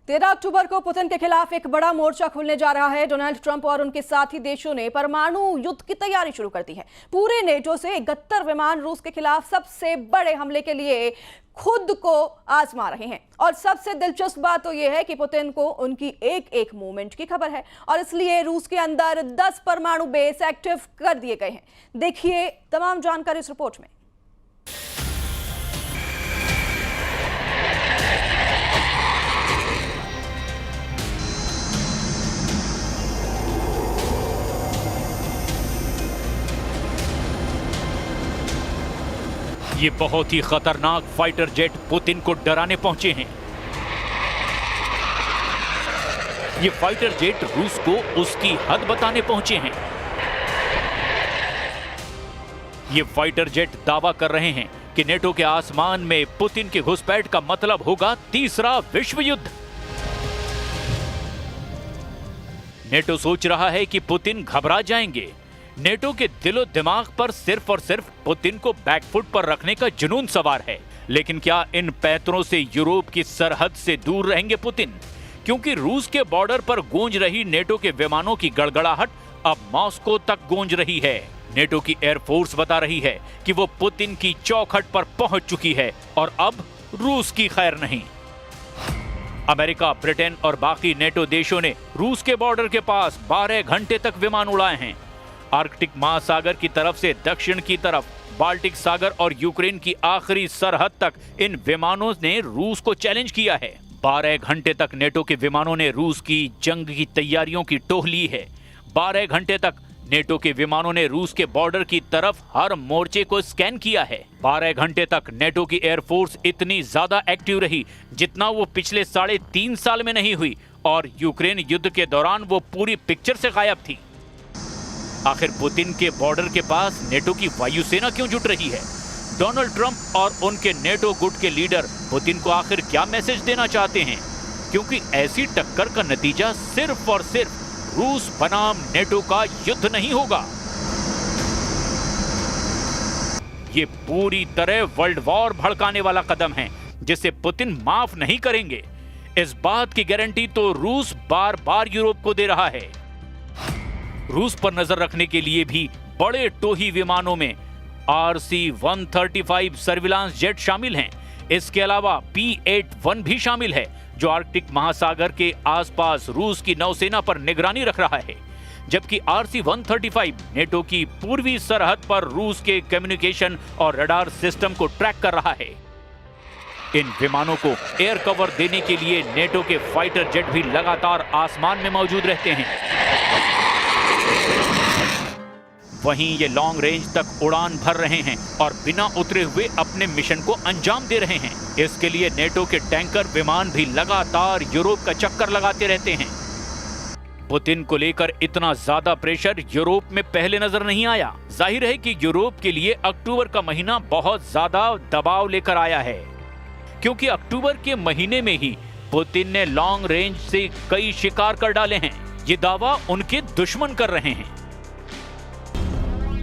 13 अक्टूबर को पुतिन के खिलाफ एक बड़ा मोर्चा खुलने जा रहा है। डोनाल्ड ट्रंप और उनके साथी देशों ने परमाणु युद्ध की तैयारी शुरू कर दी है। पूरे नेटो से 71 विमान रूस के खिलाफ सबसे बड़े हमले के लिए खुद को आजमा रहे हैं। और सबसे दिलचस्प बात तो यह है कि पुतिन को उनकी एक एक मूवमेंट की खबर है और इसलिए रूस के अंदर 10 परमाणु बेस एक्टिव कर दिए गए हैं। देखिए तमाम जानकारी इस रिपोर्ट में। ये बहुत ही खतरनाक फाइटर जेट पुतिन को डराने पहुंचे हैं। ये फाइटर जेट रूस को उसकी हद बताने पहुंचे हैं। ये फाइटर जेट दावा कर रहे हैं कि नेटो के आसमान में पुतिन के घुसपैठ का मतलब होगा तीसरा विश्व युद्ध। नेटो सोच रहा है कि पुतिन घबरा जाएंगे। नेटो के दिलो दिमाग पर सिर्फ और सिर्फ पुतिन को बैकफुट पर रखने का जुनून सवार है। लेकिन क्या इन पैंतरों से यूरोप की सरहद से दूर रहेंगे पुतिन? क्योंकि रूस के बॉर्डर पर गूंज रही नेटो के विमानों की गड़गड़ाहट अब मॉस्को तक गूंज रही है। नेटो की एयरफोर्स बता रही है कि वो पुतिन की चौखट पर पहुंच चुकी है और अब रूस की खैर नहीं। अमेरिका, ब्रिटेन और बाकी नेटो देशों ने रूस के बॉर्डर के पास 12 घंटे तक विमान उड़ाए हैं। आर्कटिक महासागर की तरफ से दक्षिण की तरफ बाल्टिक सागर और यूक्रेन की आखिरी सरहद तक इन विमानों ने रूस को चैलेंज किया है। 12 घंटे तक नेटो के विमानों ने रूस की जंग की तैयारियों की टोह ली है। 12 घंटे तक नेटो के विमानों ने रूस के बॉर्डर की तरफ हर मोर्चे को स्कैन किया है। 12 घंटे तक नेटो की एयरफोर्स इतनी ज्यादा एक्टिव रही जितना वो पिछले 3.5 साल में नहीं हुई और यूक्रेन युद्ध के दौरान वो पूरी पिक्चर से गायब थी। आखिर पुतिन के बॉर्डर के पास नेटो की वायुसेना क्यों जुट रही है? डोनाल्ड ट्रंप और उनके नेटो गुट के लीडर पुतिन को आखिर क्या मैसेज देना चाहते हैं? क्योंकि ऐसी टक्कर का नतीजा सिर्फ और सिर्फ रूस बनाम नेटो का युद्ध नहीं होगा, ये पूरी तरह वर्ल्ड वॉर भड़काने वाला कदम है जिसे पुतिन माफ नहीं करेंगे। इस बात की गारंटी तो रूस बार बार यूरोप को दे रहा है। रूस पर नजर रखने के लिए भी बड़े टोही विमानों में RC-135 सर्विलांस जेट शामिल हैं। इसके अलावा P-81 भी शामिल है जो आर्कटिक महासागर के आसपास रूस की नौसेना पर निगरानी रख रहा है, जबकि RC-135 नेटो की पूर्वी सरहद पर रूस के कम्युनिकेशन और रडार सिस्टम को ट्रैक कर रहा है। इन विमानों को एयर कवर देने के लिए नेटो के फाइटर जेट भी लगातार आसमान में मौजूद रहते हैं। वहीं ये लॉन्ग रेंज तक उड़ान भर रहे हैं और बिना उतरे हुए अपने मिशन को अंजाम दे रहे हैं। इसके लिए नेटो के टैंकर विमान भी लगातार यूरोप का चक्कर लगाते रहते हैं। पुतिन को लेकर इतना ज्यादा प्रेशर यूरोप में पहले नजर नहीं आया। जाहिर है कि यूरोप के लिए अक्टूबर का महीना बहुत ज्यादा दबाव लेकर आया है, क्योंकि अक्टूबर के महीने में ही पुतिन ने लॉन्ग रेंज से कई शिकार कर डाले हैं। ये दावा उनके दुश्मन कर रहे हैं।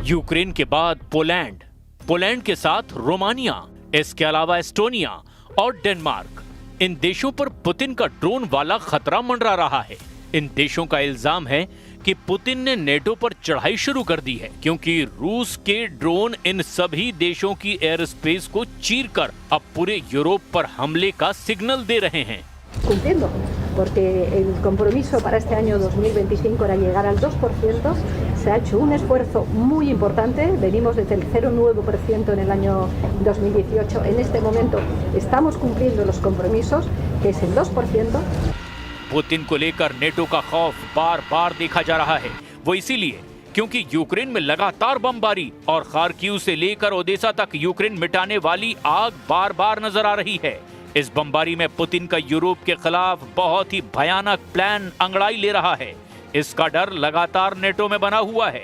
यूक्रेन के बाद पोलैंड के साथ रोमानिया, इसके अलावा एस्टोनिया और डेनमार्क, इन देशों पर पुतिन का ड्रोन वाला खतरा मंडरा रहा है। इन देशों का इल्जाम है कि पुतिन ने नेटो पर चढ़ाई शुरू कर दी है, क्योंकि रूस के ड्रोन इन सभी देशों की एयर स्पेस को चीरकर अब पूरे यूरोप पर हमले का सिग्नल दे रहे हैं। Porque el compromiso para este año 2025 era llegar al 2%. Se ha hecho un esfuerzo muy importante. Venimos desde el 0,9% en el año 2018. En este momento estamos cumpliendo los compromisos, que es el 2%. Putin को लेकर NATO का खौफ बार बार देखा जा रहा है। वो इसीलिए क्योंकि यूक्रेन में लगातार बमबारी और खार्किव से लेकर ओदेसा तक यूक्रेन मिटाने वाली आग बार बार नजर आ रही है। इस बमबारी में पुतिन का यूरोप के खिलाफ बहुत ही भयानक प्लान अंगड़ाई ले रहा है। इसका डर लगातार नेटो में बना हुआ है।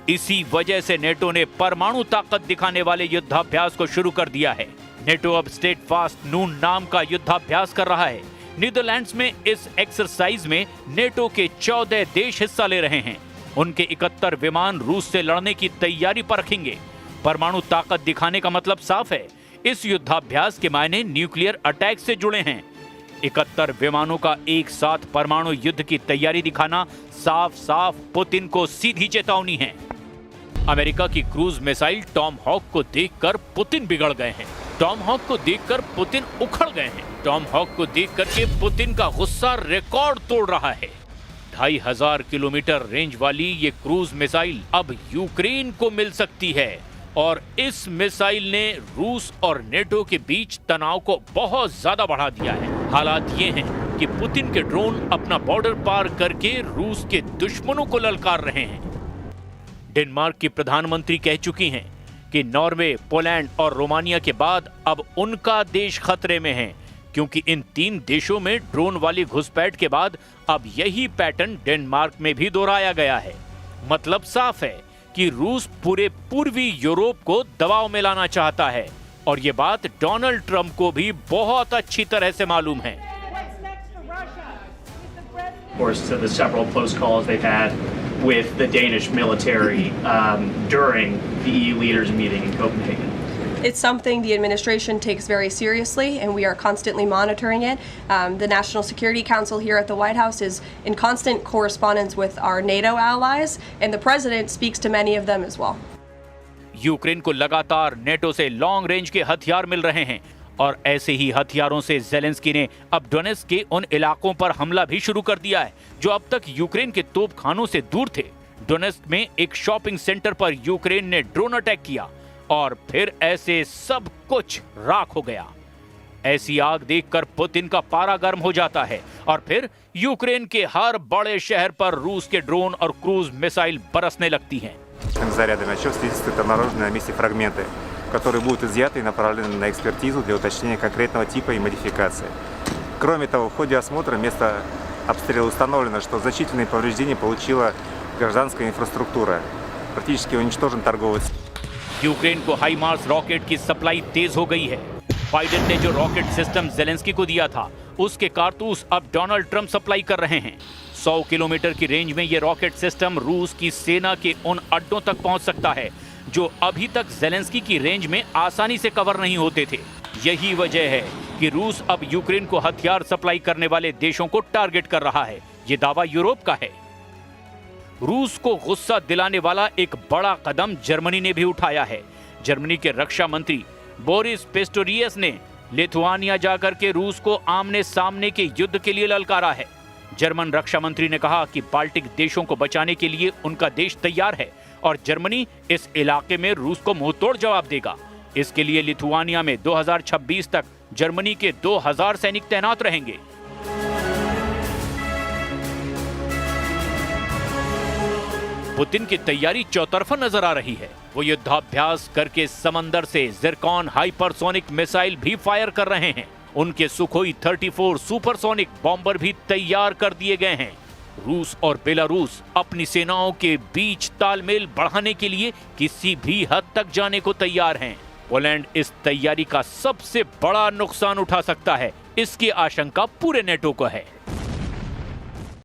इसी वजह से नेटो ने परमाणु ताकत दिखाने वाले युद्धाभ्यास को शुरू कर दिया है। नेटो अब स्टेडफास्ट नून नाम का युद्धाभ्यास कर रहा है। नीदरलैंड्स में इस एक्सरसाइज में नेटो के 14 देश हिस्सा ले रहे हैं। उनके 71 विमान रूस से लड़ने की तैयारी पर रखेंगे। परमाणु ताकत दिखाने का मतलब साफ है, इस युद्धाभ्यास के मायने न्यूक्लियर अटैक से जुड़े हैं। 71 विमानों का एक साथ परमाणु युद्ध की तैयारी दिखाना साफ साफ पुतिन को सीधी चेतावनी है। अमेरिका की क्रूज मिसाइल टॉम हॉक को देखकर पुतिन बिगड़ गए हैं। टॉम हॉक को देखकर पुतिन उखड़ गए हैं। टॉम हॉक को देखकर के पुतिन का गुस्सा रिकॉर्ड तोड़ रहा है। 2500 किलोमीटर रेंज वाली ये क्रूज मिसाइल अब यूक्रेन को मिल सकती है और इस मिसाइल ने रूस और नेटो के बीच तनाव को बहुत ज्यादा बढ़ा दिया है। हालात ये हैं कि पुतिन के ड्रोन अपना बॉर्डर पार करके रूस के दुश्मनों को ललकार रहे हैं। डेनमार्क की प्रधानमंत्री कह चुकी हैं कि नॉर्वे, पोलैंड और रोमानिया के बाद अब उनका देश खतरे में है, क्योंकि इन 3 देशों में ड्रोन वाली घुसपैठ के बाद अब यही पैटर्न डेनमार्क में भी दोहराया गया है। मतलब साफ है कि रूस पूरे पूर्वी यूरोप को दबाव में लाना चाहता है और ये बात डोनाल्ड ट्रंप को भी बहुत अच्छी तरह से मालूम है। Of course, to the several close calls they've had with the Danish military during the EU leaders meeting in Copenhagen. It's something the administration takes very seriously, and we are constantly monitoring it. The National Security Council here at the White House is in constant correspondence with our NATO allies, and the president speaks to many of them as well. Ukraine को लगातार NATO से long range के हथियार मिल रहे हैं और ऐसे ही हथियारों से ज़ेलेंस्की ने अब डोनेट्स्क के उन इलाकों पर हमला भी शुरू कर दिया है जो अब तक यूक्रेन के तोपखानों से दूर थे। डोनेट्स्क में एक शॉपिंग सेंटर पर यूक्रेन ने ड्रोन अटैक किया और फिर ऐसे सब कुछ राख हो गया। ऐसी आग देखकर पुतिन का पारा गर्म हो जाता है और फिर यूक्रेन के हर बड़े शहर पर रूस के ड्रोन और क्रूज मिसाइल बरसने लगती हैं। Зарядами отчет свидетельствует обнаруженные на месте фрагменты, которые будут изъяты и направлены на экспертизу для уточнения конкретного типа и модификации. Кроме того, в ходе осмотра места обстрела установлено, что значительные повреждения получила гражданская инфраструктура. Практически уничтожен торговый. यूक्रेन को हाइमार्स रॉकेट की सप्लाई तेज हो गई है। बाइडेन ने जो रॉकेट सिस्टम ज़ेलेंस्की को दिया था, उसके कारतूस अब डोनाल्ड ट्रंप सप्लाई कर रहे हैं। 100 किलोमीटर की रेंज में ये रॉकेट सिस्टम रूस की सेना के उन अड्डों तक पहुंच सकता है जो अभी तक ज़ेलेंस्की की रेंज में आसानी से कवर नहीं होते थे। यही वजह है कि रूस अब यूक्रेन को हथियार सप्लाई करने वाले देशों को टारगेट कर रहा है। ये दावा यूरोप का है। रूस को गुस्सा दिलाने वाला एक बड़ा कदम जर्मनी ने भी उठाया है। जर्मनी के रक्षा मंत्री बोरिस पिस्टोरियस ने लिथुआनिया जाकर के रूस को आमने सामने के युद्ध के लिए ललकारा है। जर्मन रक्षा मंत्री ने कहा कि बाल्टिक देशों को बचाने के लिए उनका देश तैयार है और जर्मनी इस इलाके में रूस को मुंहतोड़ जवाब देगा। इसके लिए लिथुआनिया में 2026 तक जर्मनी के 2000 सैनिक तैनात रहेंगे। पुतिन की तैयारी चौतरफा नजर आ रही है। वो युद्धाभ्यास करके समंदर से ज़िरकॉन हाइपरसोनिक मिसाइल भी फायर कर रहे हैं। उनके सुखोई 34 सुपरसोनिक बॉम्बर भी तैयार कर दिए गए हैं। रूस और बेलारूस अपनी सेनाओं के बीच तालमेल बढ़ाने के लिए किसी भी हद तक जाने को तैयार हैं। पोलैंड इस तैयारी का सबसे बड़ा नुकसान उठा सकता है, इसकी आशंका पूरे नेटो को है।